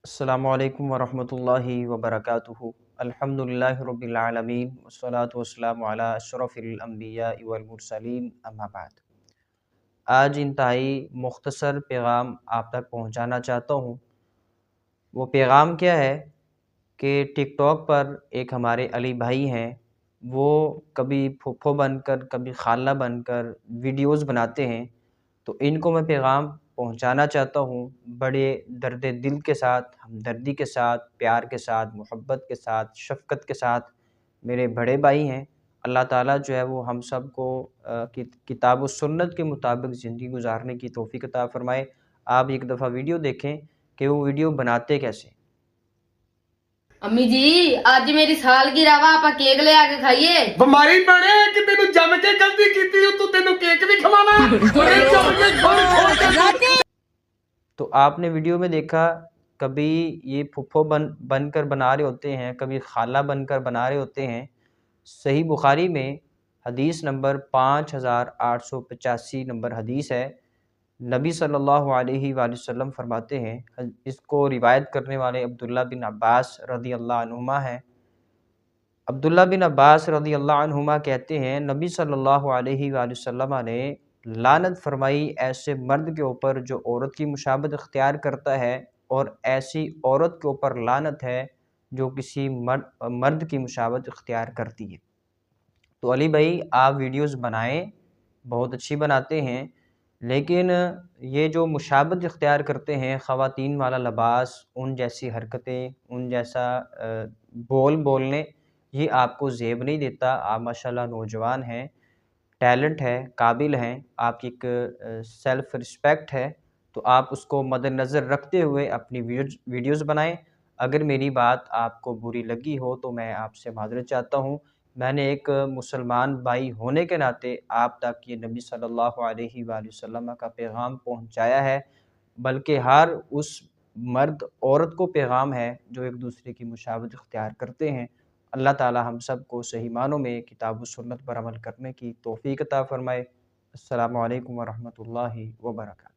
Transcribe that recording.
अस्सलामु अलैकुम वरहमतुल्लाहि वबरकातुहू। अल्हम्दुलिल्लाहि रब्बिल आलमीन वस्सलातु वस्सलामु अला अशरफिल अंबिया वल मुरसलीन अम्मा बाद। आज इंतहाई मुख्तसर पैगाम आप तक पहुंचाना चाहता हूं। वो पैगाम क्या है कि टिकटॉक पर एक हमारे अली भाई हैं, वो कभी फूफो बनकर कभी खाला बनकर वीडियोस बनाते हैं। तो इनको मैं पैगाम पहुंचाना चाहता हूं बड़े दर्द दिल के साथ, हमदर्दी के साथ, प्यार के साथ, मोहब्बत के साथ, शफ़क़त के साथ। मेरे बड़े भाई हैं। अल्लाह ताला जो है वो हम सब को किताब व सुन्नत के मुताबिक ज़िंदगी गुजारने की तौफ़ीक अता फ़रमाए। आप एक दफ़ा वीडियो देखें कि वो वीडियो बनाते कैसे। अम्मी जी आज मेरी सालगिरह वा आप केक ले आके खाइए। ਬਿਮਾਰੀ ਬਣੇ ਕਿ ਤੈਨੂੰ ਜੰਮ ਕੇ ਗਲਤੀ ਕੀਤੀ ਤੂੰ ਤੈਨੂੰ ਕੇਕ ਵੀ ਖਵਾਵਾਂ ਉਹਨੇ ਜੰਮ ਕੇ ਖੋਲ ਕੇ तो आपने वीडियो में देखा कभी ये फुफ्फो बनकर बना रहे होते हैं, कभी खाला बनकर बना रहे होते हैं। सही बुखारी में हदीस नंबर 5885 नंबर हदीस है। नबी सल्लल्लाहु अलैहि वसल्लम फरमाते हैं, इसको रिवायत करने वाले अब्दुल्ला बिन अब्बास रज़ी अल्लाह अन्हुमा हैं। अब्दुल्ला बिन अब्बास रज़ी अल्लाह अन्हुमा कहते हैं, नबी सल्लल्लाहु अलैहि वसल्लम ने लानत फरमाई ऐसे मर्द के ऊपर जो औरत की मुशाबत इख्तियार करता है, और ऐसी औरत के ऊपर लानत है जो किसी मर्द की मुशाबत इख्तियार करती है। तो अली भाई आप वीडियोस बनाएं, बहुत अच्छी बनाते हैं, लेकिन ये जो मुशाबत इख्तियार करते हैं, ख़वातीन वाला लिबास, उन जैसी हरकतें, उन जैसा बोलने, ये आपको ज़ेब नहीं देता। आप माशाल्लाह नौजवान हैं, टैलेंट है, काबिल हैं, आपकी एक सेल्फ़ रिस्पेक्ट है। तो आप उसको मद्देनज़र रखते हुए अपनी वीडियोस बनाएं। अगर मेरी बात आपको बुरी लगी हो तो मैं आपसे माज़रत चाहता हूँ। मैंने एक मुसलमान भाई होने के नाते आप तक ये नबी सल्लल्लाहु अलैहि वसल्लम का पैगाम पहुँचाया है, बल्कि हर उस मर्द औरत को पैगाम है जो एक दूसरे की मुशाबत इख्तियार करते हैं। अल्लाह ताला हम सब को सही मानों में किताब व सुन्नत पर अमल करने की तौफ़ीक अता फ़रमाए। अस्सलामु अलैकुम व रहमतुल्लाहि व बरकातहू।